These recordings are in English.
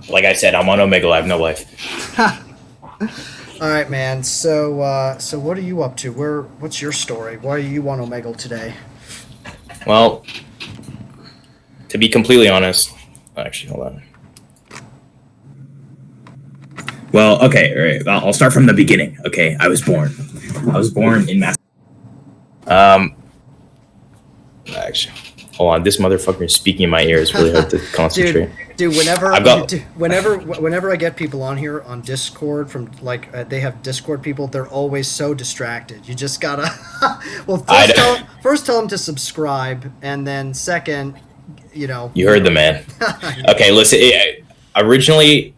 like I said, I'm on Omegle. I have no life. All right, man. So what are you up to? What's your story? Why are you on Omegle today? Well, to be completely honest, actually, hold on. Well, okay, all right. I'll start from the beginning. Okay, I was born. I was born in Mass. Um, actually, hold on. This motherfucker is speaking in my ear. It's really hard to dude, concentrate. dude. I've got. Whenever I get people on here on Discord from they have Discord people, they're always so distracted. You just gotta. Well, first tell them to subscribe, and then second, You heard the man. Okay, listen. Originally,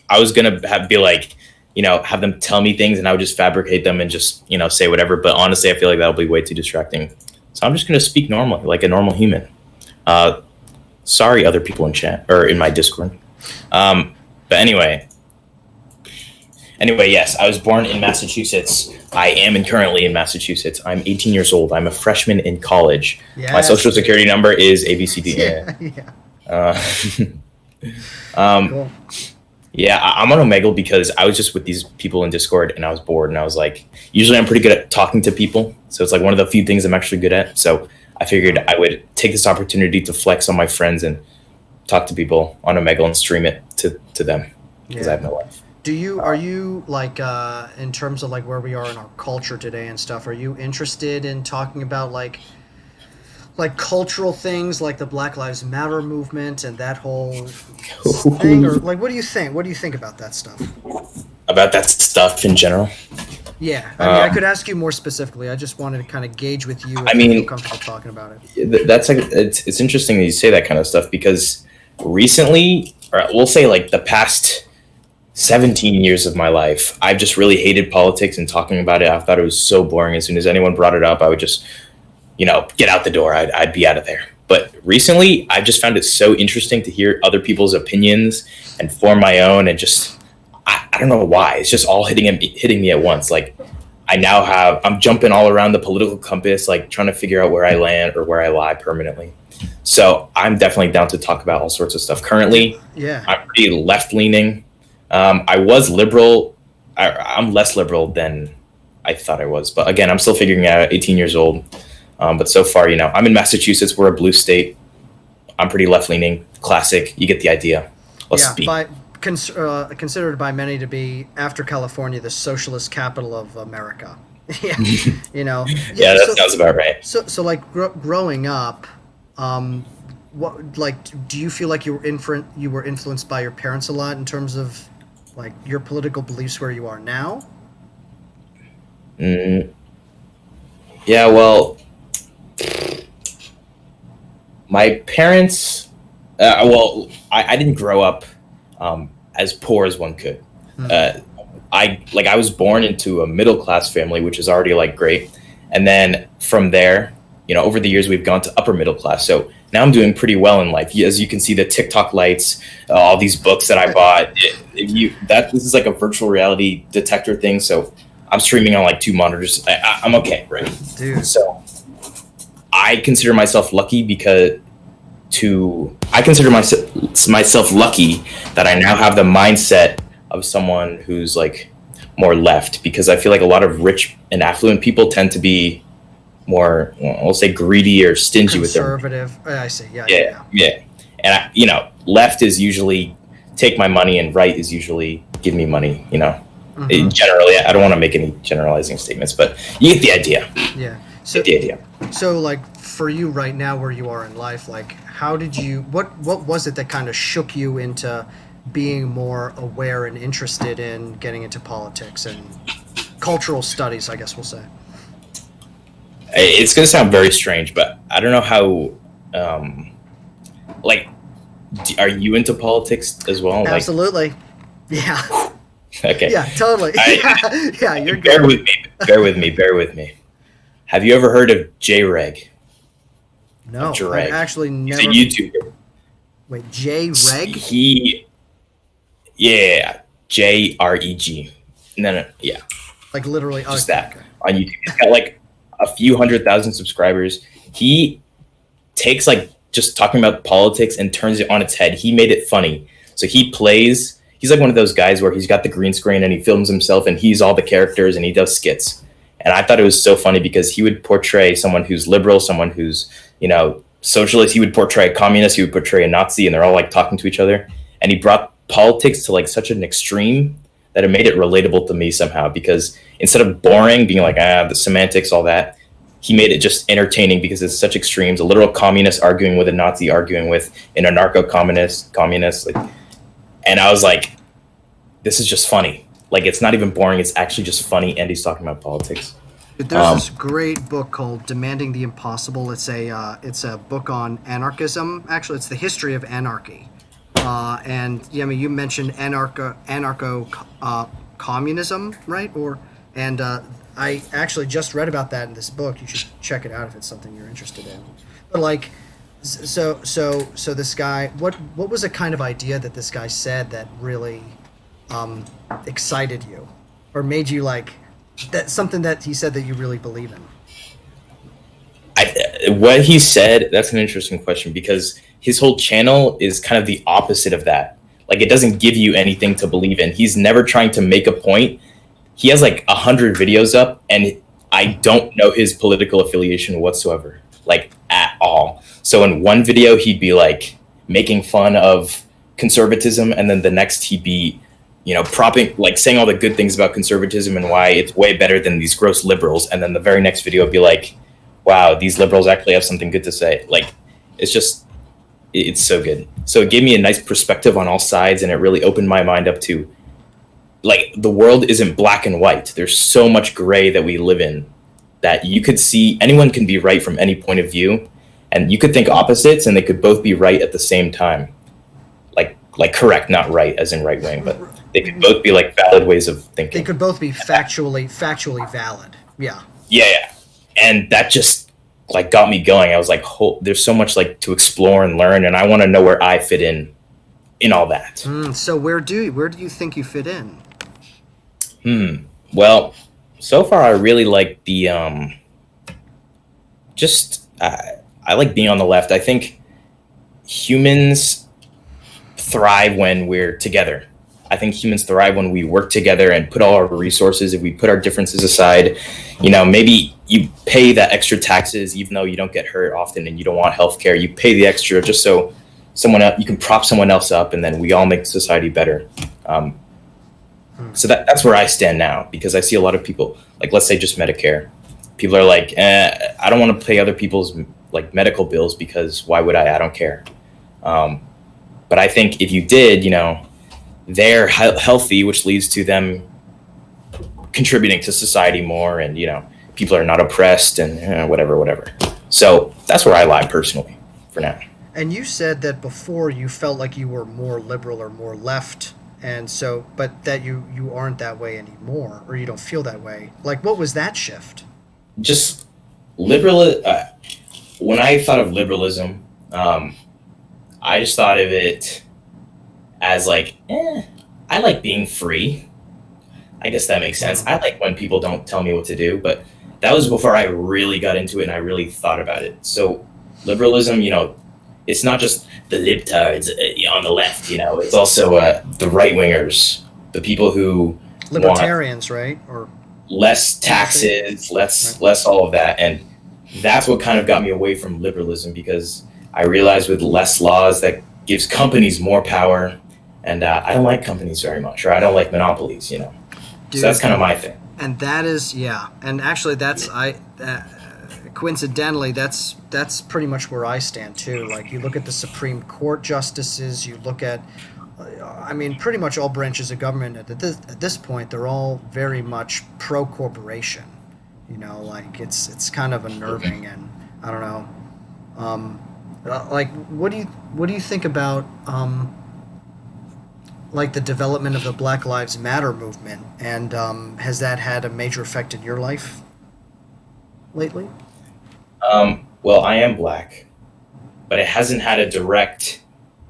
I was gonna be like, have them tell me things, and I would just fabricate them and just, say whatever. But honestly, I feel like that'll be way too distracting. So I'm just gonna speak normally, like a normal human. Sorry, other people in chat or in my Discord. But anyway, yes, I was born in Massachusetts. I am currently in Massachusetts. I'm 18 years old. I'm a freshman in college. Yes. My social security number is ABCD. Yeah. Cool. Cool. Yeah, I'm on Omegle because I was just with these people in Discord and I was bored and I was like, usually I'm pretty good at talking to people. So it's like one of the few things I'm actually good at. So I figured I would take this opportunity to flex on my friends and talk to people on Omegle and stream it to them because I have no life. Are you like in terms of like where we are in our culture today and stuff, are you interested in talking about like cultural things like the Black Lives Matter movement and that whole thing, or like what do you think about that stuff? About that stuff in general? Yeah, I mean, I could ask you more specifically. I just wanted to kind of gauge with you if you feel comfortable talking about it. That's like it's interesting that you say that kind of stuff because recently, or we'll say like the past 17 years of my life, I've just really hated politics and talking about it. I thought it was so boring. As soon as anyone brought it up, I would just, get out the door. I'd be out of there. But recently, I've just found it so interesting to hear other people's opinions and form my own. And just, I don't know why. It's just all hitting me at once. Like, I'm jumping all around the political compass, like trying to figure out where I land or where I lie permanently. So I'm definitely down to talk about all sorts of stuff. Currently, I'm pretty left-leaning. I was liberal. I'm less liberal than I thought I was. But again, I'm still figuring it out, 18 years old. But so far, I'm in Massachusetts. We're a blue state. I'm pretty left-leaning. Classic. You get the idea. Let's speak. Considered by many to be, after California, the socialist capital of America. Yeah, Yeah, that sounds about right. So like growing up, do you feel like you were influenced by your parents a lot in terms of like your political beliefs where you are now? Yeah, well, my parents, I didn't grow up as poor as one could. I was born into a middle class family, which is already like great. And then from there, over the years, we've gone to upper middle class. So now I'm doing pretty well in life. As you can see, the TikTok lights, all these books that I bought, this is like a virtual reality detector thing. So I'm streaming on like 2 monitors. I'm okay, right? Dude. So I consider myself lucky myself lucky that I now have the mindset of someone who's like more left, because I feel like a lot of rich and affluent people tend to be more, we'll say, greedy or stingy with them. Conservative. I see. Yeah. And left is usually take my money, and right is usually give me money. Generally, I don't want to make any generalizing statements, but you get the idea. Yeah. Get the idea. So, like, for you right now, where you are in life, like, what was it that kind of shook you into being more aware and interested in getting into politics and cultural studies, I guess we'll say? It's going to sound very strange, but I don't know how, are you into politics as well? Absolutely. Yeah. Okay. Yeah, totally. Yeah, you're good. Bear with me. Have you ever heard of J-Reg? No, I actually never. He's a YouTuber. Wait, J-Reg? J-R-E-G. No, yeah. Like literally. Just that on YouTube. He's got like a few 100,000 subscribers. He takes like just talking about politics and turns it on its head. He made it funny. So he plays. He's like one of those guys where he's got the green screen and he films himself and he's all the characters and he does skits. And I thought it was so funny because he would portray someone who's liberal, someone who's, socialist. He would portray a communist. He would portray a Nazi, and they're all like talking to each other. And he brought politics to like such an extreme that it made it relatable to me somehow, because instead of boring, being like, the semantics, all that, he made it just entertaining because it's such extremes. A literal communist arguing with a Nazi, arguing with an anarcho-communist. Like, and I was like, this is just funny. Like, it's not even boring. It's actually just funny. And he's talking about politics. There's this great book called "Demanding the Impossible." It's a book on anarchism. Actually, it's the history of anarchy. And yeah, I mean, you mentioned anarcho communism, right? I actually just read about that in this book. You should check it out if it's something you're interested in. But like, so this guy, what was a kind of idea that this guy said that really excited you, or made you like that, something that he said that you really believe in? What he said, that's an interesting question, because his whole channel is kind of the opposite of that. Like, it doesn't give you anything to believe in. He's never trying to make a point. He has like 100 videos up, and I don't know his political affiliation whatsoever, like at all. So in one video, he'd be like making fun of conservatism, and then the next he'd be, propping, like saying all the good things about conservatism and why it's way better than these gross liberals. And then the very next video would be like, wow, these liberals actually have something good to say. Like, it's so good. So it gave me a nice perspective on all sides, and it really opened my mind up to, like, the world isn't black and white. There's so much gray that we live in that you could see anyone can be right from any point of view, and you could think opposites and they could both be right at the same time. Like correct, not right as in right wing, but they could both be like valid ways of thinking. They could both be factually valid. Yeah. Yeah. And that just like got me going. I was like, there's so much like to explore and learn, and I want to know where I fit in all that. So where do you think you fit in? Well, so far I really like the I like being on the left. I think humans thrive when we're together. I think humans thrive when we work together and put all our resources. If we put our differences aside, maybe you pay that extra taxes, even though you don't get hurt often and you don't want healthcare. You pay the extra just so someone else, you can prop someone else up, and then we all make society better. So that's where I stand now, because I see a lot of people, like, let's say just Medicare. People are like, I don't want to pay other people's like medical bills because why would I? I don't care. But I think if you did, they're healthy, which leads to them contributing to society more, and people are not oppressed, and whatever. So that's where I lie personally for now. And you said that before you felt like you were more liberal or more left, and so, but that you aren't that way anymore, or you don't feel that way. Like, what was that shift? Just liberal. When I thought of liberalism, I just thought of it as like, I like being free. I guess that makes sense. I like when people don't tell me what to do, but that was before I really got into it and I really thought about it. So liberalism, it's not just the libtards on the left, it's also the right wingers, the people who libertarians, right? Or less taxes, less all of that. And that's what kind of got me away from liberalism, because I realized with less laws that gives companies more power, and I don't like companies very much, or I don't like monopolies, Dude, so that's kind of my thing. And that is, and actually that's, coincidentally, that's pretty much where I stand too. Like, you look at the Supreme Court justices, you look at, pretty much all branches of government at this point, they're all very much pro-corporation. Like, it's kind of unnerving, and I don't know. Like, what do you think about like the development of the Black Lives Matter movement, and has that had a major effect in your life lately? Well, I am black, but it hasn't had a direct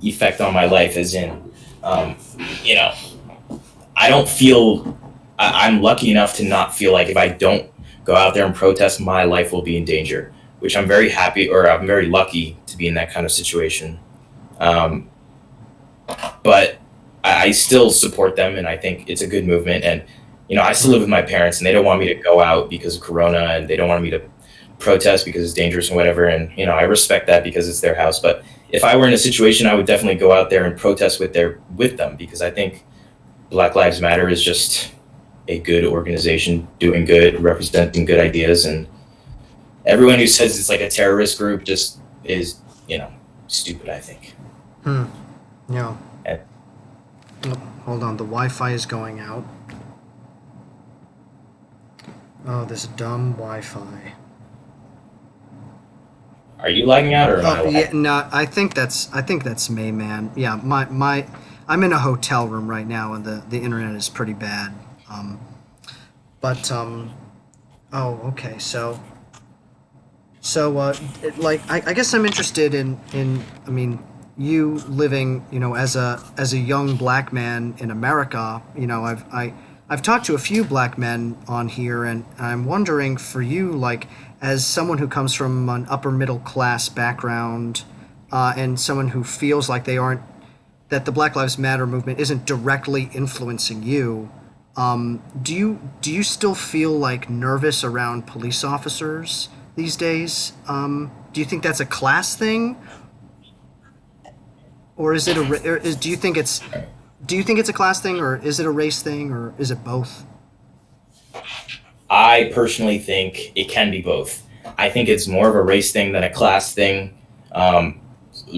effect on my life, as in, I don't feel, I'm lucky enough to not feel like if I don't go out there and protest, my life will be in danger, which I'm very happy, or I'm very lucky to be in that kind of situation. But I still support them, and I think it's a good movement. And I still live with my parents, and they don't want me to go out because of Corona, and they don't want me to protest because it's dangerous and whatever. And I respect that because it's their house. But if I were in a situation, I would definitely go out there and protest with them, because I think Black Lives Matter is just a good organization doing good, representing good ideas, and everyone who says it's like a terrorist group just is, stupid, I think. Hmm. Yeah. And Oh, hold on, the Wi-Fi is going out. Oh, this dumb Wi-Fi. are you lagging out, or am I Oh, lagging? yeah, no, I think that's me, man. Yeah, I'm in a hotel room right now, and the internet is pretty bad. Um, but oh, okay, I guess I'm interested in I mean, you living, as a young black man in America. I've talked to a few black men on here, and I'm wondering for you, like, as someone who comes from an upper middle class background, and someone who feels like that the Black Lives Matter movement isn't directly influencing you. Do you still feel like nervous around police officers these days? Do you think that's a class thing, or is it a ra- or is, do you think it's a class thing, or is it a race thing, or is it both? I personally think it can be both. I think it's more of a race thing than a class thing. Um,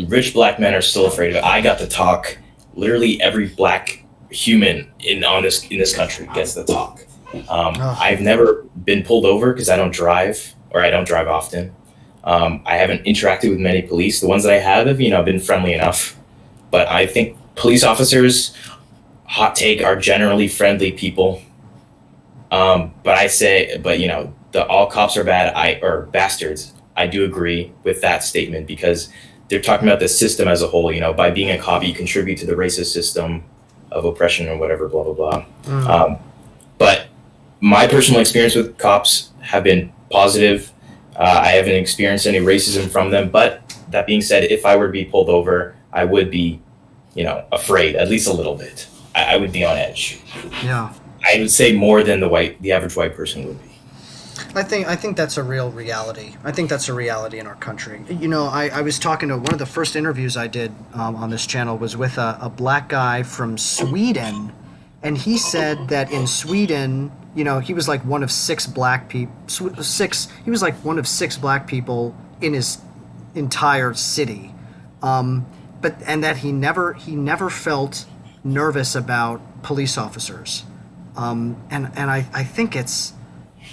Rich black men are still afraid of it. I got to talk. Literally every black human in this country gets the talk. Oh, I've never been pulled over because I don't drive, or I don't drive often. I haven't interacted with many police. The ones that I have, been friendly enough. But I think police officers, hot take, are generally friendly people. But the all cops are bad, or bastards. I do agree with that statement, because they're talking about the system as a whole. By being a cop, you contribute to the racist system of oppression or whatever, blah blah blah. mm, But my personal experience with cops have been positive. I haven't experienced any racism from them. But that being said, if I were to be pulled over, I would be, afraid, at least a little bit. I would be on edge. yeah. I would say more than the average white person would be. I think that's a real reality. I think that's a reality in our country. I was talking to one of the first interviews I did, on this channel, was with a black guy from Sweden, and he said that in Sweden, he was like one of six black people. Six. He was like one of six black people in his entire city, and that he never felt nervous about police officers, and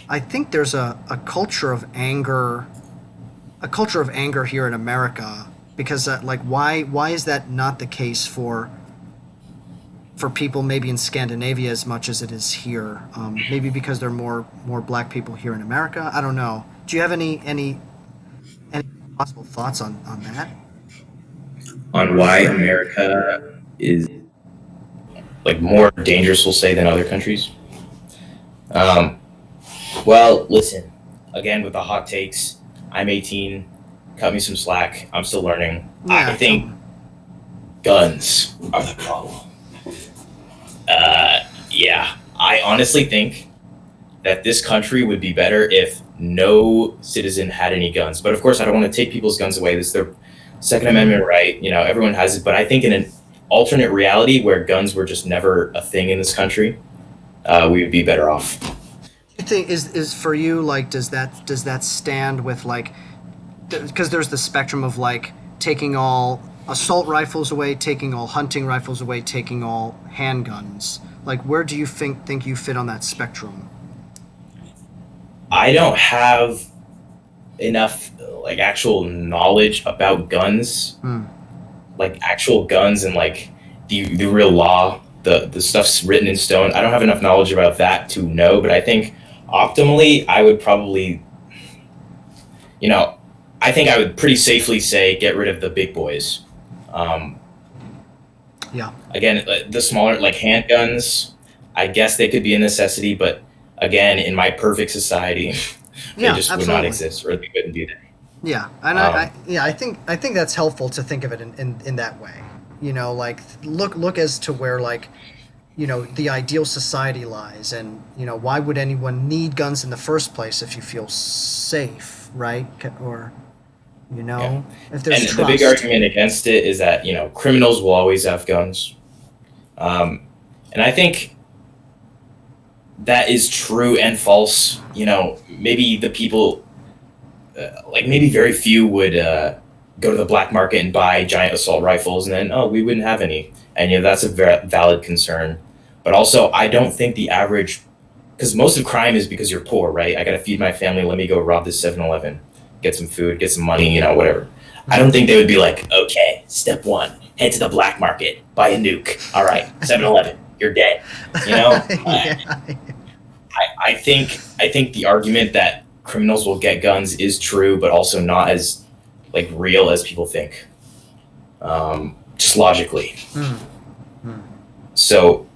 I think there's a culture of anger, here in America, because, like, why is that not the case for people maybe in Scandinavia as much as it is here? Maybe because there are more black people here in America. I don't know. Do you have any possible thoughts on that? On why America is like more dangerous, we'll say, than other countries. Um, well, listen, again with the hot takes. I'm 18. Cut me some slack. I'm still learning. I Yeah. think guns are the problem. Yeah, I honestly think that this country would be better if no citizen had any guns. But of course, I don't want to take people's guns away. This is their Second Amendment right. Everyone has it. But I think in an alternate reality where guns were just never a thing in this country, we would be better off. You think is for you, like, does that stand with, like, because there's the spectrum of, like, taking all assault rifles away, taking all hunting rifles away, taking all handguns. Like, where do you think you fit on that spectrum? I don't have enough like actual knowledge about guns, Hmm. like actual guns, and like the real law, the stuff's written in stone. I don't have enough knowledge about that to know, but I think optimally I would probably, you know, I think I would pretty safely say get rid of the big boys. Um, Yeah. Again, the smaller like handguns, I guess they could be a necessity, but again, in my perfect society, they Yeah. just would not Absolutely. exist, or they wouldn't be there. Yeah. And Um, I think that's helpful to think of it in that way. like look as to where like the ideal society lies, and why would anyone need guns in the first place if you feel safe, right? Or Yeah. if there's And the big trust. argument against it is that, criminals will always have guns. Um, and I think that is true and false. Maybe the people, like maybe very few would go to the black market and buy giant assault rifles, and then, oh, we wouldn't have any. And that's a very valid concern. But also, I don't think the average, because most of crime is because you're poor, right? I got to feed my family. Let me go rob this 7-Eleven, get some food, get some money, whatever. I don't think they would be like, okay, step one, head to the black market, buy a nuke. All right, 7-Eleven, you're dead. Yeah. I think the argument that criminals will get guns is true, but also not as like real as people think. Just logically. Mm, mm. So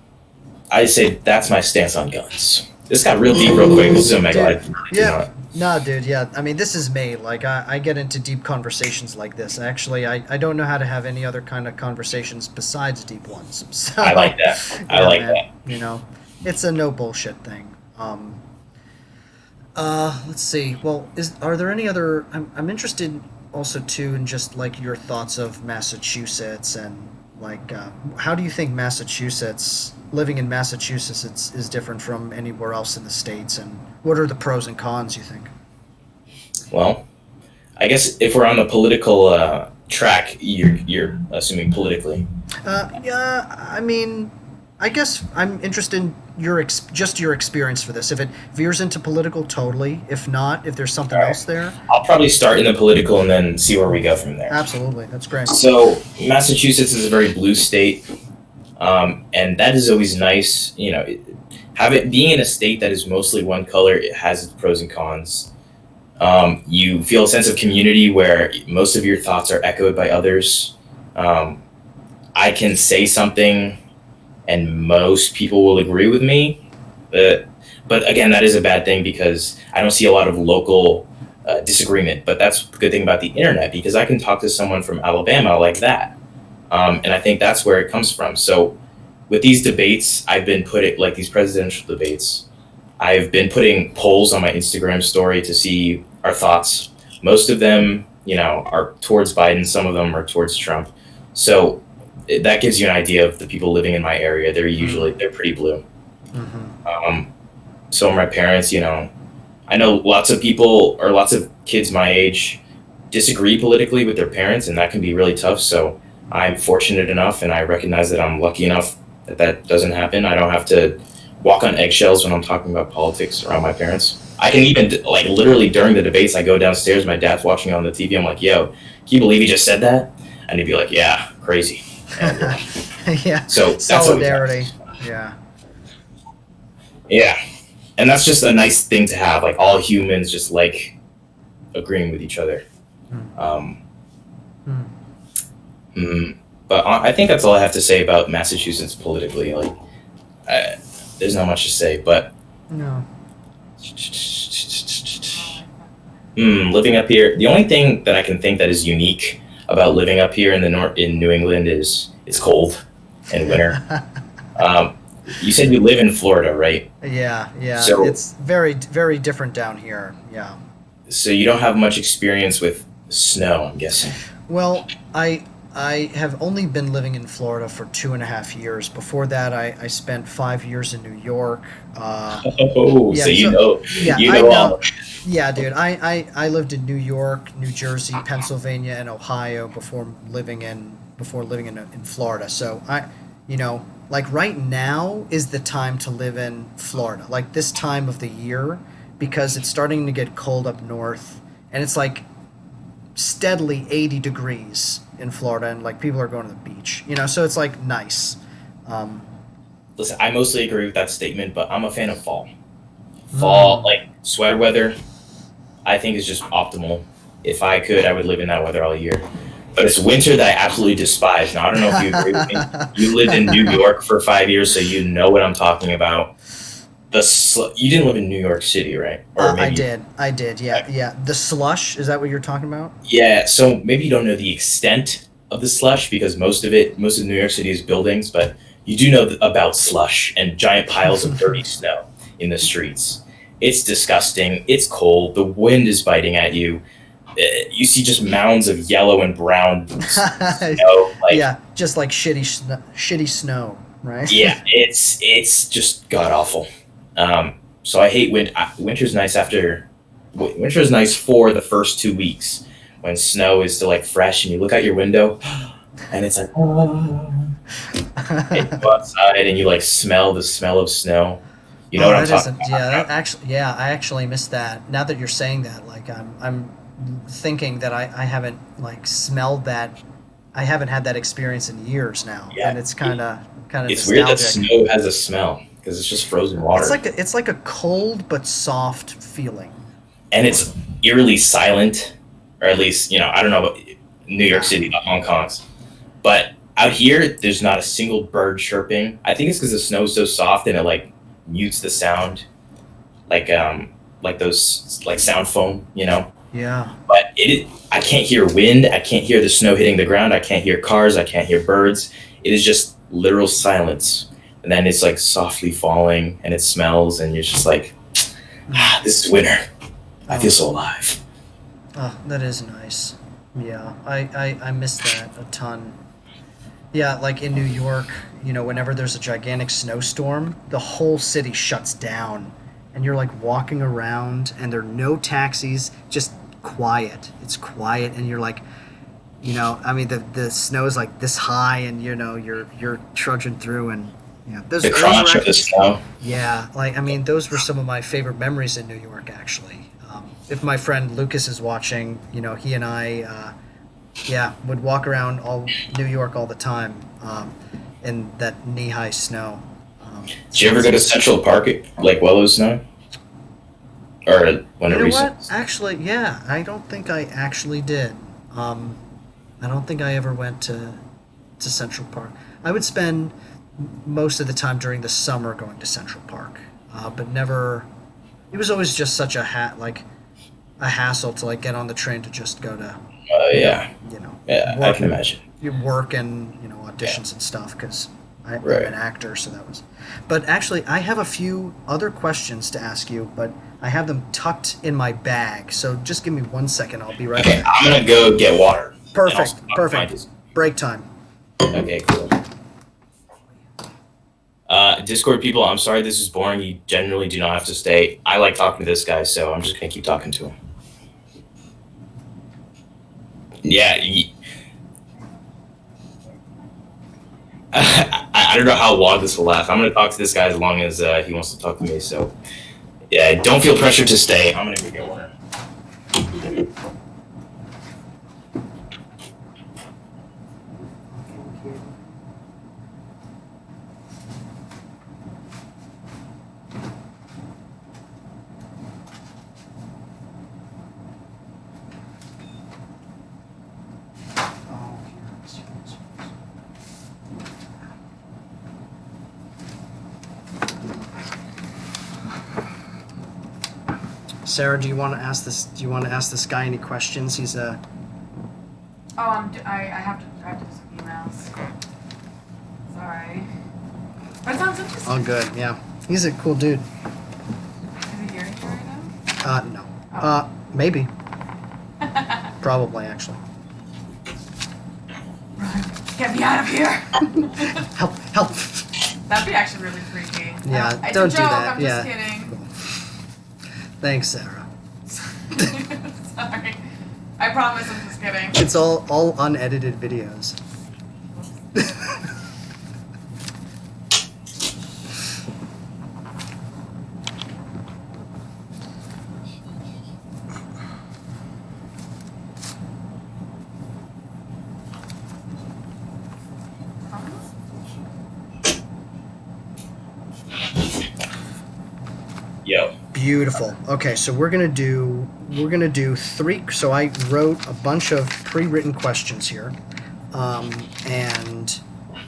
I say that's my stance on guns. This got real deep real quick. This is Omegle. Dude, yeah. No, dude, yeah. I mean, this is me. Like, I get into deep conversations like this. Actually, I don't know how to have any other kind of conversations besides deep ones. So, I like that. I yeah, like man, that. it's a no bullshit thing. Let's see. Well, are there any other? I'm interested also too in just like your thoughts of Massachusetts, and like how do you think living in Massachusetts is different from anywhere else in the states, and what are the pros and cons you think? Well, I guess if we're on the political track, you're assuming politically. Yeah, I mean, I guess I'm interested in just your experience for this. If it veers into political, totally. If not, if there's something All right. else there, I'll probably start in the political and then see where we go from there. absolutely, that's great. So Massachusetts is a very blue state, and that is always nice. Have it being in a state that is mostly one color, it has its pros and cons. You feel a sense of community where most of your thoughts are echoed by others. Um, I can say something, and most people will agree with me. But again, that is a bad thing because I don't see a lot of local disagreement. But that's the good thing about the internet because I can talk to someone from Alabama like that. And I think that's where it comes from. So with these debates, I've been putting, like these presidential debates, I've been putting polls on my Instagram story to see our thoughts. Most of them, are towards Biden. Some of them are towards Trump. So that gives you an idea of the people living in my area. They're pretty blue. Hmm. So are my parents. I know lots of people or lots of kids my age disagree politically with their parents, and that can be really tough. So I'm fortunate enough, and I recognize that I'm lucky enough that that doesn't happen. I don't have to walk on eggshells when I'm talking about politics around my parents. I can even like literally during the debates, I go downstairs. My dad's watching on the TV. I'm like, "Yo, can you believe he just said that?" And he'd be like, "Yeah, crazy." And, Yeah, so that's always solidarity. Yeah. yeah, and that's just a nice thing to have. Like all humans just like agreeing with each other. Mm. Um, Mm. but I think that's all I have to say about Massachusetts politically. Like, there's not much to say, but No. living up here, the only thing that I can think that is unique about living up here in the north in New England is it's cold in winter. Um, you said you live in Florida, right? Yeah, yeah. So, It's very, very different down here. Yeah. so you don't have much experience with snow, I'm guessing. Well, I have only been living in Florida for 2.5 years. Before that, I spent 5 years in New York. Oh, Yeah, so yeah, you I know know. all. Yeah, dude. I lived in New York, New Jersey, Pennsylvania, and Ohio before living in Florida. So like right now is the time to live in Florida. Like this time of the year because it's starting to get cold up north, and it's like steadily 80 degrees in Florida, and like people are going to the beach. So it's like nice. Um, Listen, I mostly agree with that statement, but I'm a fan of fall. Fall, mm. like sweater weather, I think is just optimal. If I could, I would live in that weather all year. But it's winter that I absolutely despise. Now, I don't know if you agree with me. You lived in New York for 5 years, so you know what I'm talking about. You didn't live in New York City, right? Or I maybe, did. I did. Yeah, yeah. The slush, is that what you're talking about? yeah. So maybe you don't know the extent of the slush because most of New York City is buildings, but you do know about slush and giant piles of dirty snow in the streets. It's disgusting. It's cold. The wind is biting at you. You see just mounds of yellow and brown snow. Like, Yeah, just like shitty snow, right? yeah, it's just god awful. So I hate winter's nice after winter's nice for the first 2 weeks when snow is still like fresh and you look out your window and it's like and you go outside and you like smell the smell of snow. You know Oh, what I'm that talking isn't. Yeah, about? that actually. Yeah, I actually missed that. Now that you're saying that, like, I'm thinking that I haven't like smelled that. I haven't had that experience in years now, and Yeah, it's kind of it's weird that nostalgic. snow has a smell because it's just frozen water It's like a cold but soft feeling. and it's eerily silent, or at least I don't know about New York Yeah. City, the Hong Kongs, but out here there's not a single bird chirping. I think it's because the snow's so soft and it like mutes the sound, like those like sound foam. Yeah. But I can't hear wind. I can't hear the snow hitting the ground. I can't hear cars. I can't hear birds. It is just literal silence. And then it's like softly falling and it smells and you're just like, this is winter. I feel Oh, so alive. oh, that is nice. Yeah, I miss that a ton. Yeah, like in New York, whenever there's a gigantic snowstorm, the whole city shuts down, and you're like walking around, and there are no taxis, just quiet. It's quiet, and you're like, I mean, the snow is like this high, and you're trudging through, and The those were crunch of the actually, snow. yeah, like I mean, those were some of my favorite memories in New York, actually. If my friend Lucas is watching, he and I. Yeah, would walk around all New York all the time, in that knee-high snow. Did you ever go to Central Park, like Willow Snow? Or when You it know recent? what? Actually, yeah, I don't think I actually did. Um, I don't think I ever went to Central Park. I would spend most of the time during the summer going to Central Park, but never. It was always just such like a hassle to like get on the train to just go to Yeah. you know Yeah, I work can imagine. your work and Yeah, auditions and stuff because I'm right. an actor, so that was. But actually, I have a few other questions to ask you, but I have them tucked in my bag. So just give me 1 second. I'll be right Okay, back. I'm gonna go get water. And Perfect. I'll find Perfect. this. Break time. Okay, cool. Discord people, I'm sorry this is boring. You generally do not have to stay. I like talking to this guy, so I'm just gonna keep talking to him. Yeah, I don't know how long this will last. I'm gonna talk to this guy as long as he wants to talk to me. So yeah, don't feel pressured to stay. I'm gonna go get water. Sarah, do you want to ask this? Do you want to ask this guy any questions? He's a. Oh, I have to do some emails. Sorry. But it sounds All interesting. good. Yeah, he's a cool dude. Is he hearing you right No. now? Maybe. Oh. Probably actually. Run. Get me out of here. Help! Help! That'd be actually really freaky. Yeah, It's don't a do joke, that. I'm Yeah. just kidding. Cool. Thanks, Sarah. Sorry. I promise I'm just kidding. It's all unedited videos. Yo, Beautiful. Okay, so we're gonna do three. So I wrote a bunch of pre-written questions here, and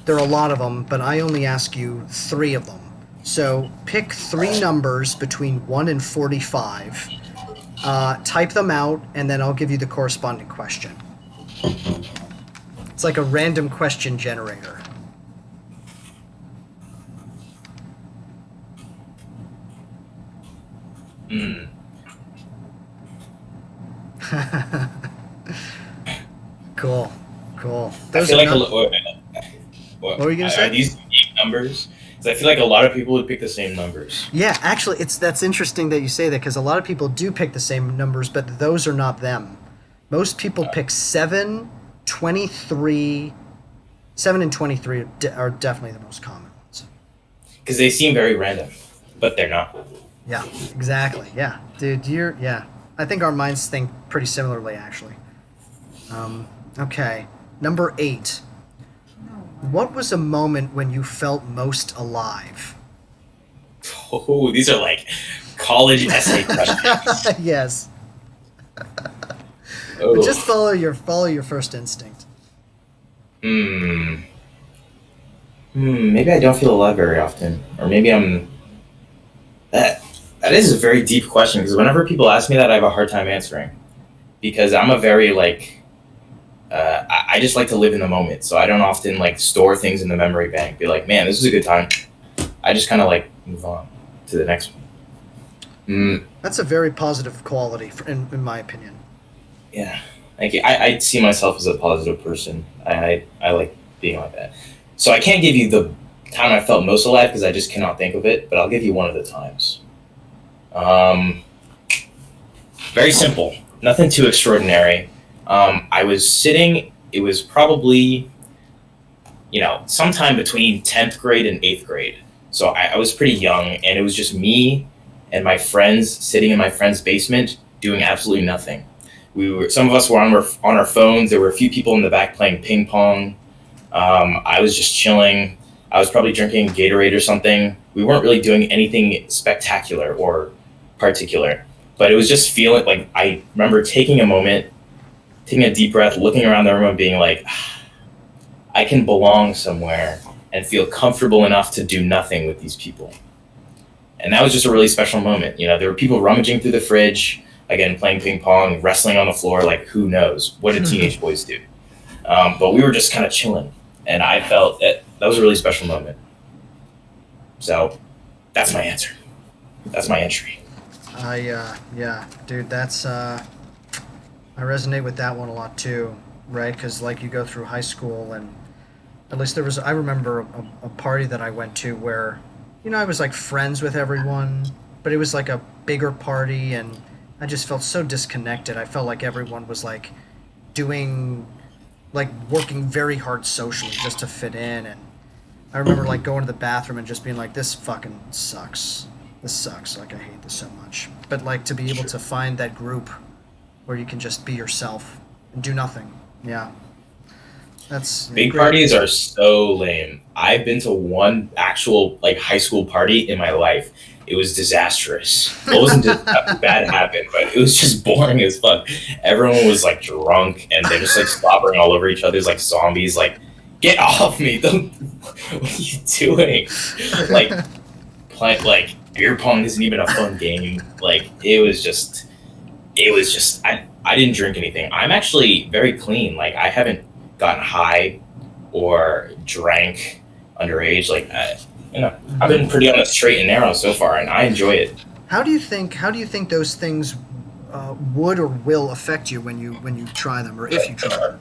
there are a lot of them, but I only ask you three of them. So pick three numbers between 1 and 45. Type them out, and then I'll give you the corresponding question. It's like a random question generator. Mm. Cool. Cool. I Those feel are like not. what What were you gonna are say? these unique numbers? Because I feel like a lot of people would pick the same numbers. Yeah, actually, that's interesting that you say that because a lot of people do pick the same numbers, but those are not them. Most people pick 7, 23. 7 and 23 are definitely the most common ones. Because they seem very random, but they're not. Yeah, exactly. Yeah, dude, yeah. I think our minds think pretty similarly, actually. Okay, number 8. No. What was a moment when you felt most alive? Oh, these are like college essay questions. Yes, but just Oh, follow your first instinct. hmm. Maybe I don't feel alive very often, or maybe I'm that. That is a very deep question because whenever people ask me that, I have a hard time answering because I'm a very like I just like to live in the moment, so I don't often like store things in the memory bank. Be like, man, this was a good time. I just kind of like move on to the next one. That's a very positive quality, in my opinion. Yeah, like I see myself as a positive person. I like being like that. So I can't give you the time I felt most alive because I just cannot think of it. But I'll give you one of the times. Um, Very simple, nothing too extraordinary. I was sitting. It was probably sometime between 10th grade and 8th grade. So I was pretty young, and it was just me and my friends sitting in my friend's basement doing absolutely nothing. Some of us were on our phones. There were a few people in the back playing ping pong. I was just chilling. I was probably drinking Gatorade or something. We weren't really doing anything spectacular or particular, but it was just feeling like I remember taking a moment, taking a deep breath, looking around the room and being like, I can belong somewhere and feel comfortable enough to do nothing with these people. And that was just a really special moment. There were people rummaging through the fridge, again, playing ping pong, wrestling on the floor, like who knows? What did teenage boys do? But we were just kind of chilling. And I felt that was a really special moment. So that's my answer. That's my entry. Yeah, dude, I resonate with that one a lot too, right? Because like you go through high school, and at least I remember a party that I went to where, I was like friends with everyone, but it was like a bigger party, and I just felt so disconnected. I felt like everyone was like doing, like working very hard socially just to fit in, and I remember like going to the bathroom and just being like, this fucking sucks. This sucks. Like I hate this so much. But like to be able to find that group where you can just be yourself and do nothing. Yeah. That's Big great. parties are so lame. I've been to one actual like high school party in my life. It was disastrous. Well, it wasn't just bad happened, but it was just boring as fuck. Everyone was like drunk and they're just like slobbering all over each other like zombies. Like, get off me! Don't, what are you doing? Like, like beer pong isn't even a fun game. Like, it was just. I didn't drink anything. I'm actually very clean. Like, I haven't gotten high or drank underage. Like, I've been pretty on the straight and narrow so far, and I enjoy it. How do you think those things would or will affect you when you try them, or if you try them?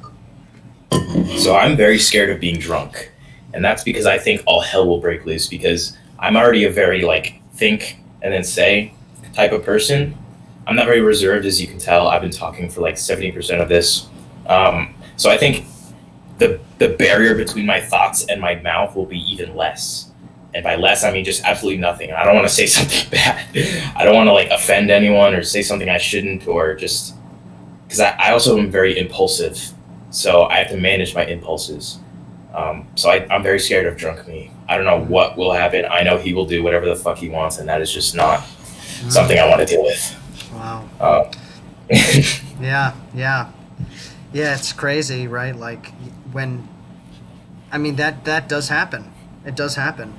So I'm very scared of being drunk, and that's because I think all hell will break loose. Because I'm already a very like think and then say type of person. I'm not very reserved, as you can tell. I've been talking for like 70% of this. So I think the barrier between my thoughts and my mouth will be even less. And by less, I mean just absolutely nothing. I don't want to say something bad. I don't want to like offend anyone or say something I shouldn't, or just because I also am very impulsive. So I have to manage my impulses. So I'm very scared of drunk me. I don't know what will happen. I know he will do whatever the fuck he wants, and that is just not something I want to deal with. Wow. Um, Yeah, yeah, yeah. It's crazy, right? Like when, I mean that does happen. It does happen.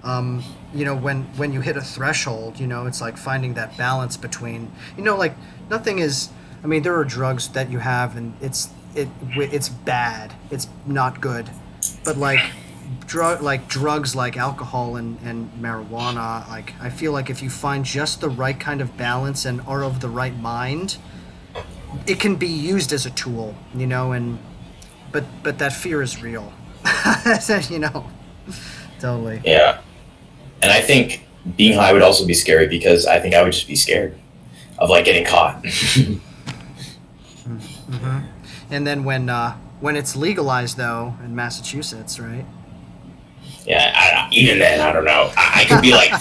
When you hit a threshold, it's like finding that balance between, like nothing is. I mean, there are drugs that you have, and it's bad. It's not good. But drugs like alcohol and marijuana, like I feel like if you find just the right kind of balance and are of the right mind, it can be used as a tool, and but that fear is real. you know, totally. Yeah. And I think being high would also be scary because I think I would just be scared of like getting caught. Hmm. And then when it's legalized though in Massachusetts, right? Yeah, even then, I don't know. I could be like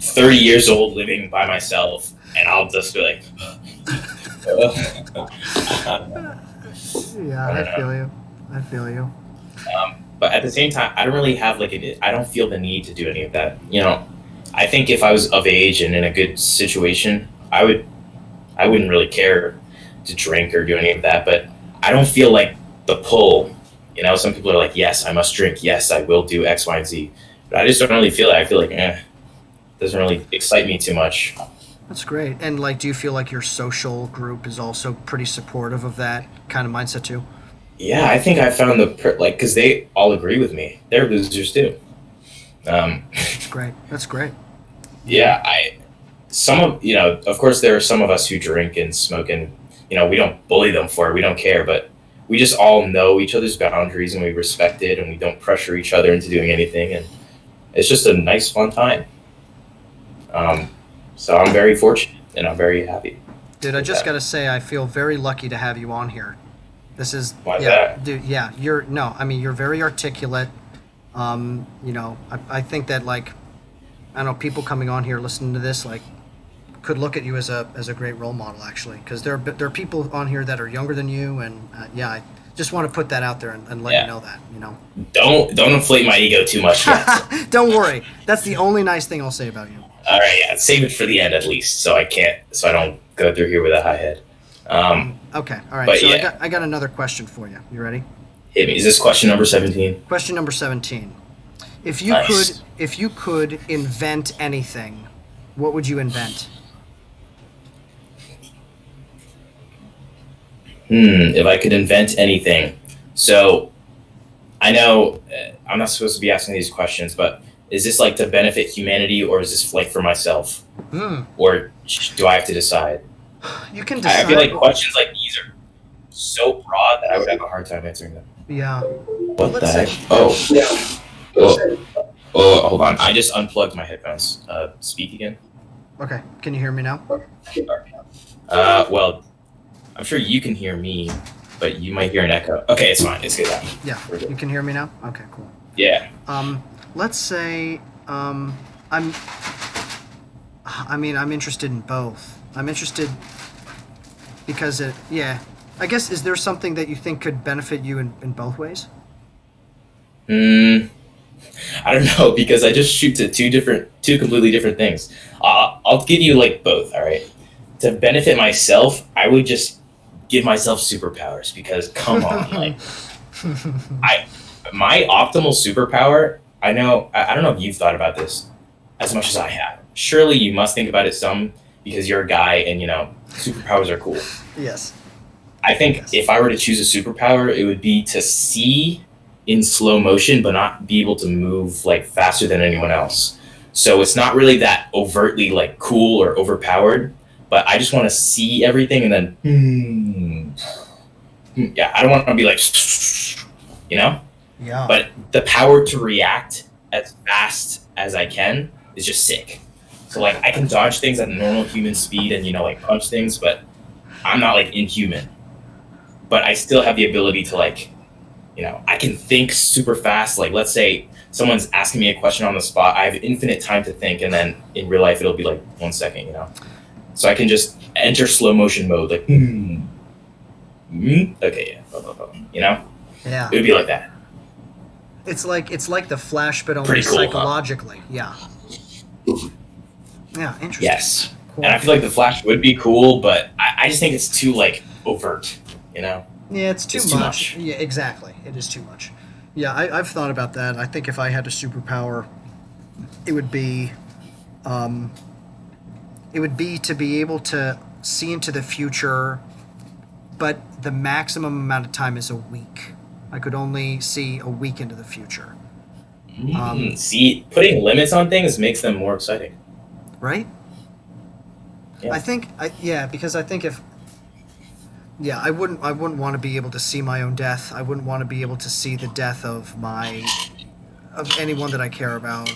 30 years old living by myself, and I'll just be like, Yeah, I feel you. I feel you. but at the same time, I don't really have like I don't feel the need to do any of that. I think if I was of age and in a good situation, I wouldn't really care to drink or do any of that. But I don't feel like the pull. Some people are like, yes, I must drink. Yes, I will do X, Y, and Z. But I just don't really feel it. I feel like, doesn't really excite me too much. That's great. And do you feel like your social group is also pretty supportive of that kind of mindset too? Yeah, I think I found because they all agree with me. They're losers too. That's great. That's great. Yeah, of course, there are some of us who drink and smoke, and we don't bully them for it. We don't care, but we just all know each other's boundaries and we respect it, and we don't pressure each other into doing anything, and it's just a nice, fun time. So I'm very fortunate and I'm very happy. Dude, I just gotta say, I feel very lucky to have you on here. This is Why yeah, that? dude. Yeah, you're very articulate. I think that I don't know, people coming on here listening to this could look at you as a great role model actually, because there are people on here that are younger than you, and I just want to put that out there and let you know that. Don't inflate my ego too much yet. Don't worry, that's the only nice thing I'll say about you. All right, yeah, save it for the end at least, so I don't go through here with a high head. Okay, all right. But So yeah. I got another question for you. You ready? Hit me. Is this question number 17? Question number 17. If you Nice. could invent anything, what would you invent? If I could invent anything. So, I know I'm not supposed to be asking these questions, but is this to benefit humanity, or is this for myself? Hmm. Or do I have to decide? You can I decide. feel like questions like these are so broad that I would have a hard time answering them. Yeah. What the Let's heck? say- Hold on. I just unplugged my headphones. Speak again. Okay. Can you hear me now? Well, I'm sure you can hear me, but you might hear an echo. Okay, it's fine. It's good now. Yeah. We're good. You can hear me now? Okay, cool. Yeah. Let's say I'm interested in both. I'm interested because I guess, is there something that you think could benefit you in both ways? I don't know, because I just shoot to two completely different things. I'll give you both. All right. To benefit myself, I would just give myself superpowers, because come on, my optimal superpower. I don't know if you've thought about this as much as I have. Surely you must think about it some, because you're a guy and superpowers are cool. Yes. I think Yes. if I were to choose a superpower, it would be to see in slow motion, but not be able to move faster than anyone else. So it's not really that overtly cool or overpowered, but I just want to see everything and then, yeah, I don't want to be Yeah. but the power to react as fast as I can is just sick. So I can dodge things at normal human speed and punch things, but I'm not inhuman. But I still have the ability to I can think super fast. Let's say someone's asking me a question on the spot, I have infinite time to think, and then in real life it'll be 1 second. So I can just enter slow motion mode, okay, yeah, blah, blah, blah, Yeah. It would be like that. It's like the Flash, but only Pretty cool, huh? psychologically. Yeah. Yeah. Interesting. Yes. Cool. And I feel like the Flash would be cool, but I just think it's too overt. Yeah, it's too much. Yeah, exactly. It is too much. Yeah, I've thought about that. I think if I had a superpower, it would be to be able to see into the future, but the maximum amount of time is a week. I could only see a week into the future. See, putting limits on things makes them more exciting. Right? Yeah. Because I think if I wouldn't want to be able to see my own death. I wouldn't want to be able to see the death of anyone that I care about.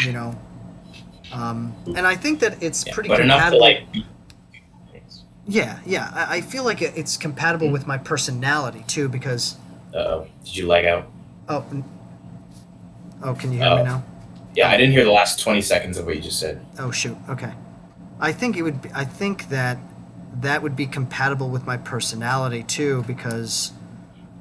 You know. And I think that it's pretty but compatible. enough to like. Yeah. I feel like it's compatible with my personality too, because. Did you lag out? Oh, can you hear me now? Yeah, I didn't hear the last 20 seconds of what you just said. Oh shoot. Okay. I think that would be compatible with my personality too, because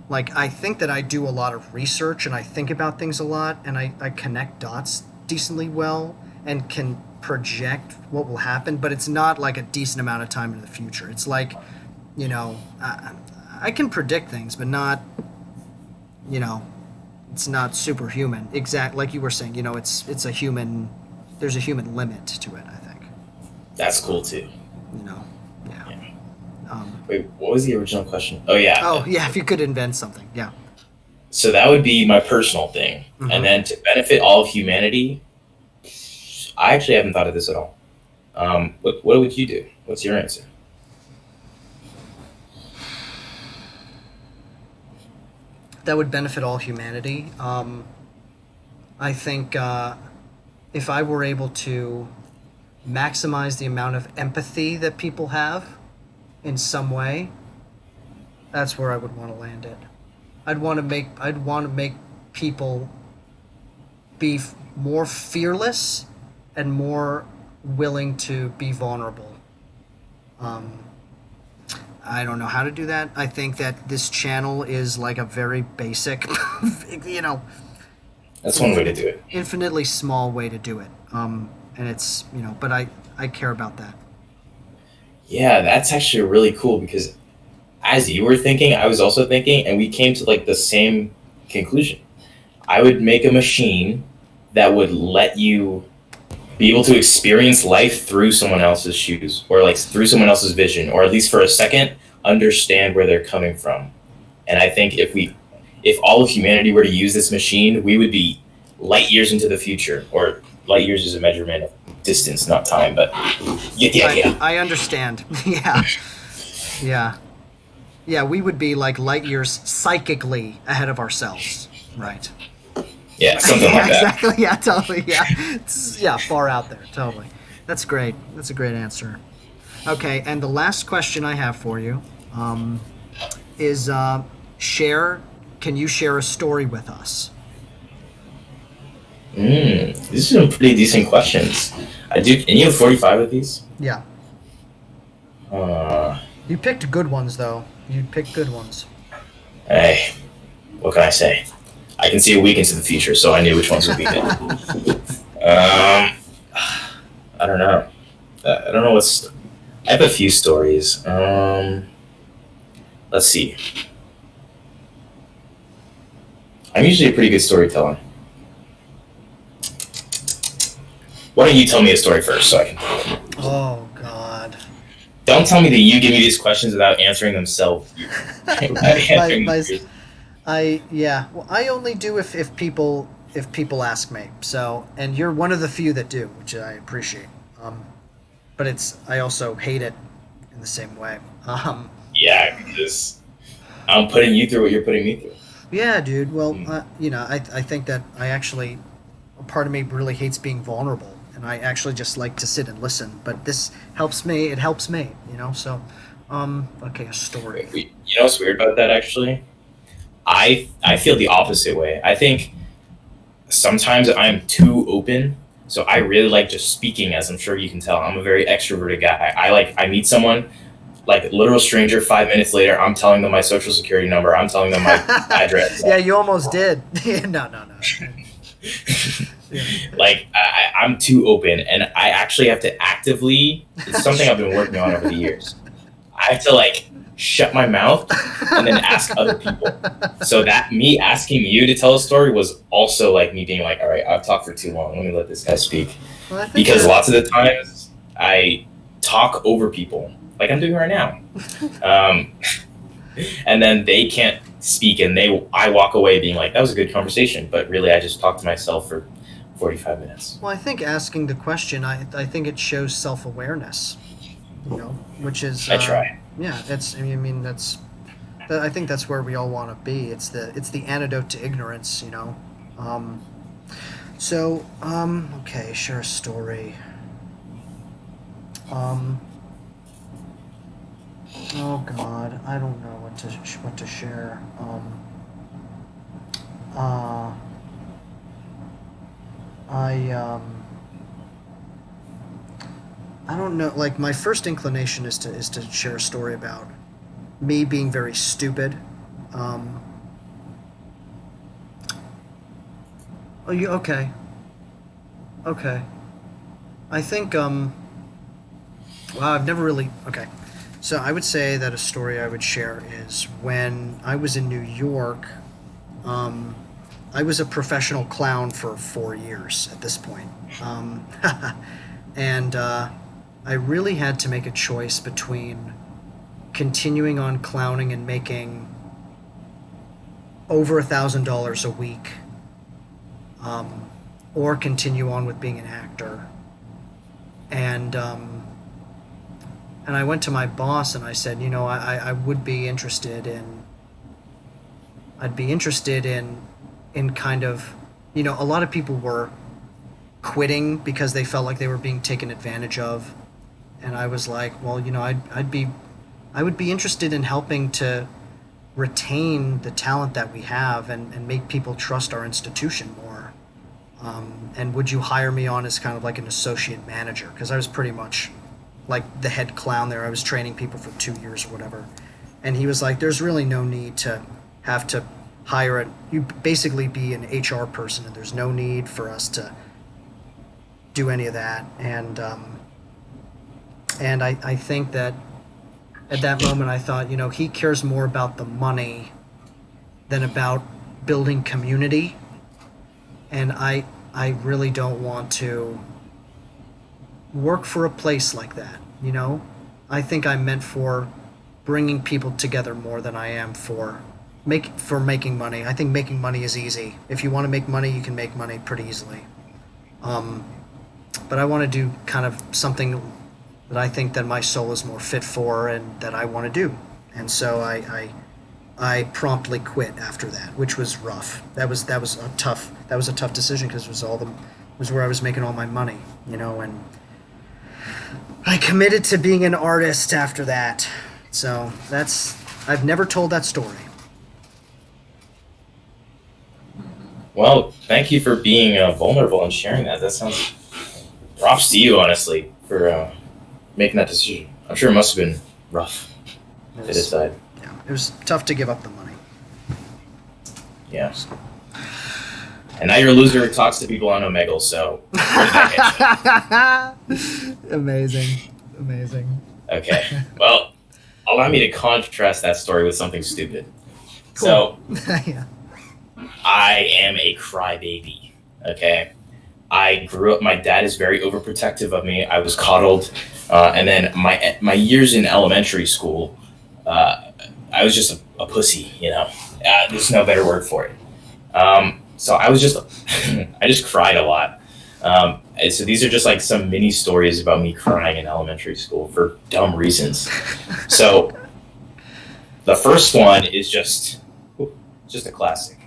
like I think that I do a lot of research and I think about things a lot, and I connect dots decently well and can project what will happen, but it's not like a decent amount of time into the future. It's like, I can predict things, but not, it's not superhuman. Like you were saying, it's a human. There's a human limit to it, I think. That's cool too. Yeah. Wait, what was the original question? Oh yeah. If you could invent something, yeah. So that would be my personal thing, and then to benefit all of humanity, I actually haven't thought of this at all. What would you do? What's your answer? That would benefit all humanity. I think if I were able to maximize the amount of empathy that people have in some way, that's where I would want to land it. I'd want to make people be more fearless and more willing to be vulnerable. I don't know how to do that. I think that this channel is like a very basic, That's one way to do it. Infinitely small way to do it. And it's, but I care about that. Yeah, that's actually really cool, because as you were thinking, I was also thinking, and we came to like the same conclusion. I would make a machine that would let you be able to experience life through someone else's shoes, or like through someone else's vision, or at least for a second, understand where they're coming from. And I think if all of humanity were to use this machine, we would be light years into the future, or light years is a measurement of distance, not time, but yeah. I understand. Yeah, we would be like light years psychically ahead of ourselves, right? Yeah, something like that. Exactly. Yeah, totally. Yeah, far out there. Totally. That's great. That's a great answer. Okay, and the last question I have for you is can you share a story with us? These are some pretty decent questions. I do. And you have 45 of these? Yeah. You picked good ones, though. You picked good ones. Hey, what can I say? I can see a week into the future, so I knew which ones would be good. I don't know. I don't know what's. I have a few stories. Let's see. I'm usually a pretty good storyteller. Why don't you tell me a story first, so I can. Oh God. Don't tell me that you give me these questions without answering them self. Well, I only do if people ask me. So, and you're one of the few that do, which I appreciate. But I also hate it in the same way. Yeah, because I'm putting you through what you're putting me through. Yeah, dude. Well, I think that a part of me really hates being vulnerable, and I actually just like to sit and listen. But this helps me. It helps me, So, okay, a story. You know what's weird about that, actually? I feel the opposite way. I think sometimes I'm too open, so I really like just speaking, as I'm sure you can tell. I'm a very extroverted guy. I meet someone, like literal stranger, 5 minutes later, I'm telling them my social security number. I'm telling them my address. Yeah, you almost did. No. Like, I'm too open, and I actually have to actively, it's something I've been working on over the years. I have to, shut my mouth and then ask other people. So that me asking you to tell a story was also like me being like, all right, I've talked for too long. Let me let this guy speak. Well, because lots of the times I talk over people. like I'm doing right now. Um, and then they can't speak, and I walk away being like, that was a good conversation, but really I just talked to myself for 45 minutes. Well, I think asking the question, I think it shows self awareness. You know, which is I try. yeah. It's I mean I think that's where we all want to be. It's the antidote to ignorance. You know. Um, okay, share a story. Um, oh God, I don't know what to share. Uh, I I don't know. Like my first inclination is to share a story about me being very stupid. Um, oh, you okay? Okay. I think Wow, I've never really. Okay. So I would say that a story I would share is when I was in New York. Um, I was a professional clown for 4 years at this point. Um, and I really had to make a choice between continuing on clowning and making over $1,000 a week, or continue on with being an actor. And I went to my boss and I said, you know, I would be interested in. I'd be interested in kind of, you know, a lot of people were quitting because they felt like they were being taken advantage of, and I was like, well, you know, I would be interested in helping to retain the talent that we have and make people trust our institution more. And would you hire me on as kind of like an associate manager? Because I was pretty much like the head clown there. I was training people for 2 years or whatever. And he was like, there's really no need to have to hire it. You basically be an HR person, and there's no need for us to do any of that. And I think that at that moment I thought, you know, he cares more about the money than about building community. And I really don't want to work for a place like that, you know? I think I'm meant for bringing people together more than I am for making money. I think making money is easy. If you want to make money, you can make money pretty easily. But I want to do kind of something that I think that my soul is more fit for and that I want to do. And so I promptly quit after that, which was rough. That was a tough decision because it was where I was making all my money, you know, and I committed to being an artist after that. So I've never told that story. Well, thank you for being vulnerable and sharing that. That sounds props to you, honestly, for making that decision. I'm sure it must have been rough to decide. Yeah, it was tough to give up the money. Yeah. And now you're a loser who talks to people on Omegle, so where did that get you? Amazing. Okay. Well, allow me to contrast that story with something stupid. Cool. So, Yeah. I am a crybaby. Okay. I grew up. My dad is very overprotective of me. I was coddled, and then my years in elementary school, I was just a pussy. You know, there's no better word for it. So I was just, I just cried a lot. And so these are just like some mini stories about me crying in elementary school for dumb reasons. So the first one is just a classic.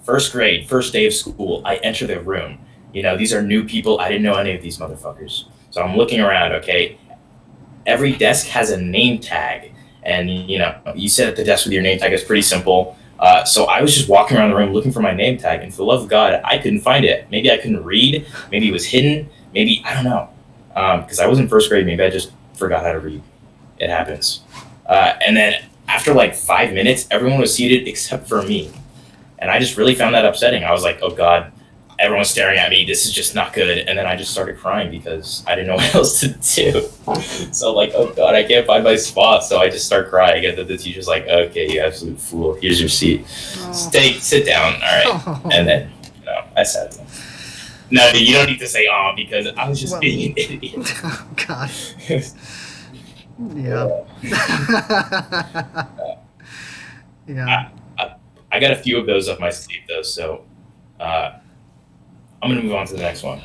First grade, first day of school, I enter the room. You know, these are new people. I didn't know any of these motherfuckers. So I'm looking around, okay? Every desk has a name tag. And, you know, you sit at the desk with your name tag. It's pretty simple. So I was just walking around the room looking for my name tag. And for the love of God, I couldn't find it. Maybe I couldn't read. Maybe it was hidden. Maybe, I don't know. Because I was in first grade. Maybe I just forgot how to read. It happens. And then after like 5 minutes, everyone was seated except for me. And I just really found that upsetting. I was like, oh God, everyone's staring at me. This is just not good. And then I just started crying because I didn't know what else to do. So like, oh God, I can't find my spot. So I just start crying. And then the teacher's like, okay, you absolute fool. Here's your seat. Sit down. All right. And then, you know, I sat down. No, you don't need to say because I was just being an idiot. Oh God. Yeah. Yeah. I, I, I got a few of those up my sleeve though, so uh, I'm gonna move on to the next one.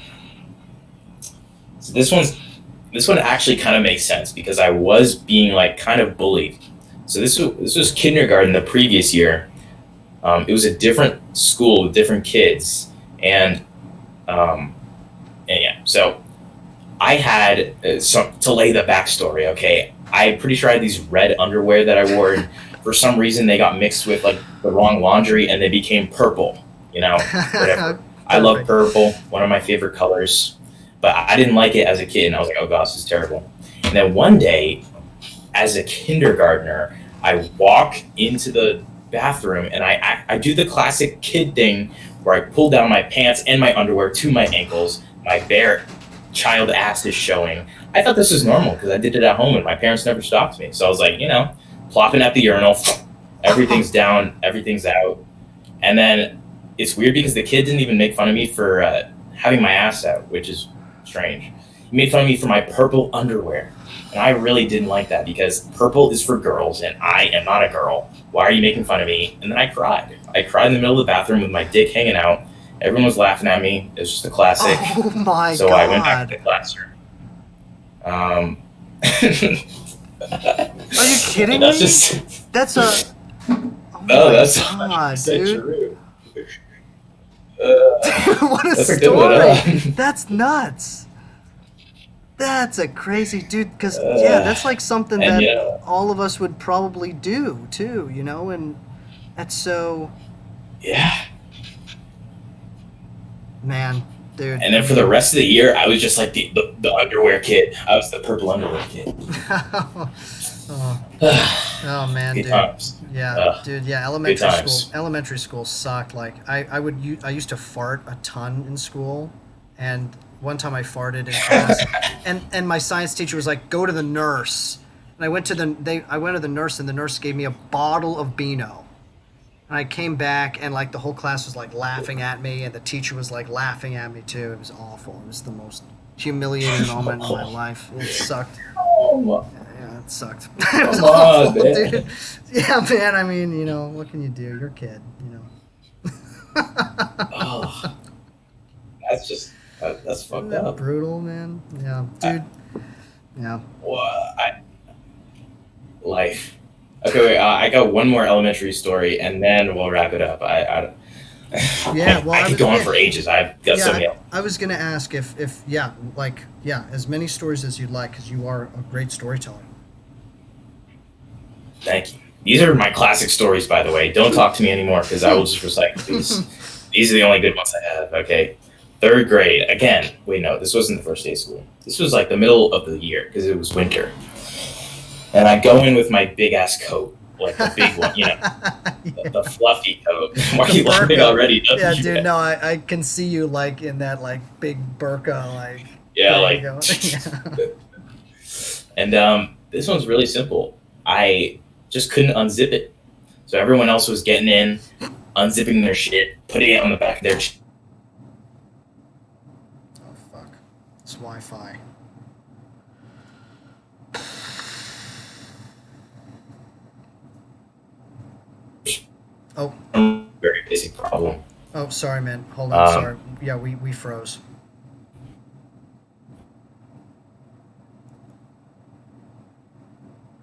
So this one actually kind of makes sense because I was being like kind of bullied. So this was kindergarten the previous year. It was a different school with different kids, and um, and yeah. So I had some to lay the backstory. Okay, I'm pretty sure I had these red underwear that I wore, and for some reason they got mixed with like the wrong laundry, and they became purple. You know, whatever. I love Perfect. purple, one of my favorite colors, but I didn't like it as a kid, and I was like, oh gosh, this is terrible. And then one day, as a kindergartner, I walk into the bathroom and I do the classic kid thing where I pull down my pants and my underwear to my ankles. My bare child ass is showing. I thought this was normal because I did it at home and my parents never stopped me. So I was like, plopping at the urinal, everything's down, everything's out. And then it's weird because the kid didn't even make fun of me for having my ass out, which is strange. He made fun of me for my purple underwear. And I really didn't like that because purple is for girls and I am not a girl. Why are you making fun of me? And then I cried. I cried in the middle of the bathroom with my dick hanging out. Everyone was laughing at me. It was just a classic. Oh my So I went back to god. the classroom. Um, Are you kidding and that's me? just That's a. Oh no, my that's god, 100% dude. true. Uh, What a that's a good one, story. huh? That's nuts. That's a crazy dude. Because yeah, Uh, that's like something and that yeah, all of us would probably do too. And that's so yeah. man, dude. And I then for the mean, rest of the year, I was just like the underwear kid. I was the purple underwear kid. oh, oh man, Good dude. times. Yeah, Uh, dude. Yeah, good times. elementary school sucked. Like I used to fart a ton in school, and one time I farted in class, and my science teacher was like, "Go to the nurse," and I went to the nurse, and the nurse gave me a bottle of Beano, and I came back, and like the whole class was like laughing at me, and the teacher was like laughing at me too. It was awful. It was the most humiliating moment in my life. It sucked. Oh, Yeah, it sucked. It was come on, awful, man. dude. Yeah, man. I mean, what can you do? You're a kid. Oh, that's just that's Isn't fucked that up. brutal, man? Yeah, I, dude. Yeah. well, I life. Okay, wait. I got one more elementary story, and then we'll wrap it up. Yeah. Well, I could go on for ages. I've got so yeah. many. I was gonna ask if yeah, like yeah, as many stories as you'd like, because you are a great storyteller. Thank you. These are my classic stories, by the way. Don't talk to me anymore because I will just recycle these. These are the only good ones I have. Okay. Third grade. Again, wait, no, this wasn't the first day of school. This was like the middle of the year because it was winter. And I go in with my big ass coat, like the big one, Yeah. the fluffy coat. Why are The you laughing burqa. already? Yeah, dude. No, I can see you like in that like big burqa like Yeah, thing like, going. Yeah. and this one's really simple. I just couldn't unzip it. So everyone else was getting in, unzipping their shit, putting it on the back of their Oh fuck. It's Wi-Fi. Oh, very basic problem. oh, sorry, man. Hold on. Um, Sorry. Yeah, we froze.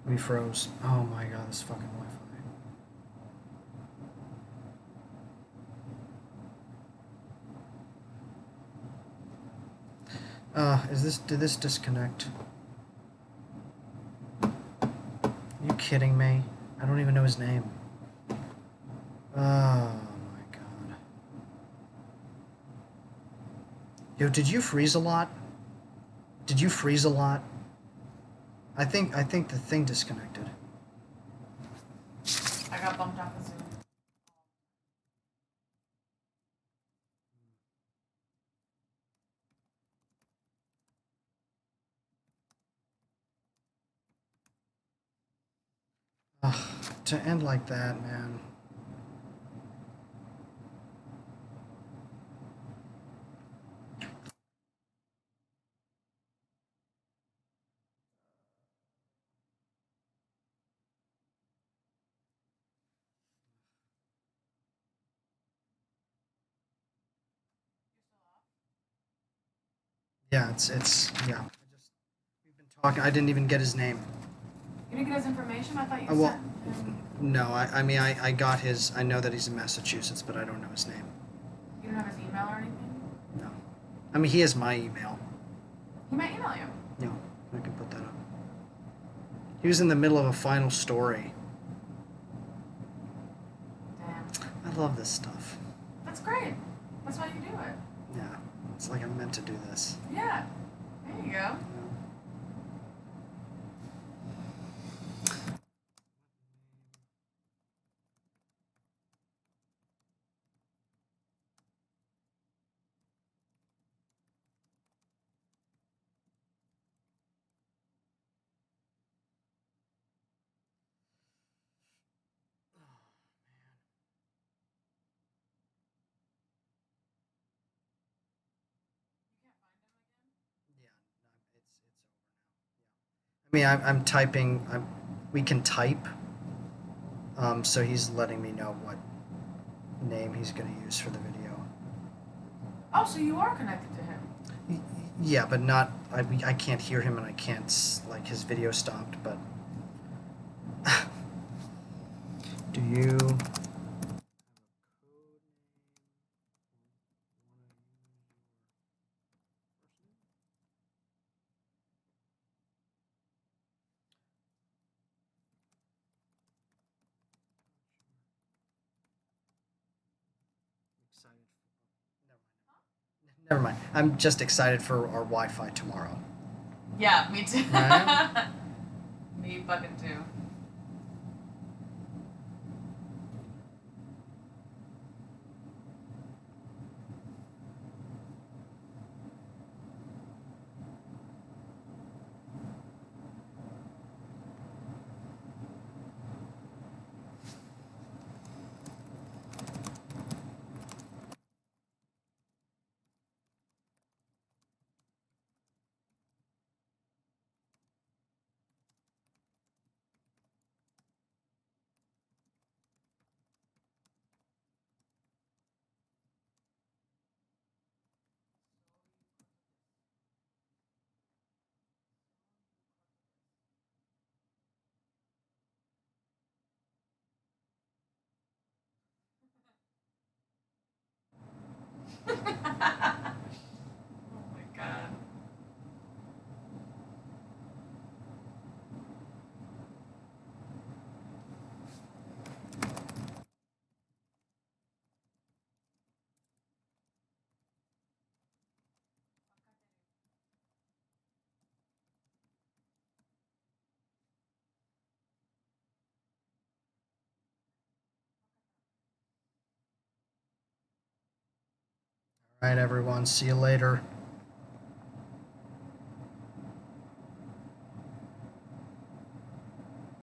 We froze. Oh my god, this fucking Wi-Fi. Did this disconnect? Are you kidding me? I don't even know his name. Oh my god. Yo, did you freeze a lot? Did you freeze a lot? I think the thing disconnected. I got bumped off the Zoom. Ugh, to end like that, man. Yeah, it's yeah. We've been talking. I didn't even get his name. You didn't get his information? I thought you Well, sent him. no. I mean, I got his. I know that he's in Massachusetts, but I don't know his name. You don't have his email or anything? No. I mean, he has my email. He might email you. No, I can put that up. He was in the middle of a final story. Damn. I love this stuff. That's great. That's why you do it. Yeah, it's like I'm meant to do this. Yeah. There you go. You can't find him again? Yeah, it's over now. Yeah. I mean, I'm typing. We can type. So he's letting me know what name he's going to use for the video. Oh, so you are connected to him. Yeah, but not. I can't hear him, and I can't like his video stopped. But do you? Excited. Never mind. I'm just excited for our Wi-Fi tomorrow. Yeah, me too. Right? Me fucking too. Oh my god. All right, everyone. See you later.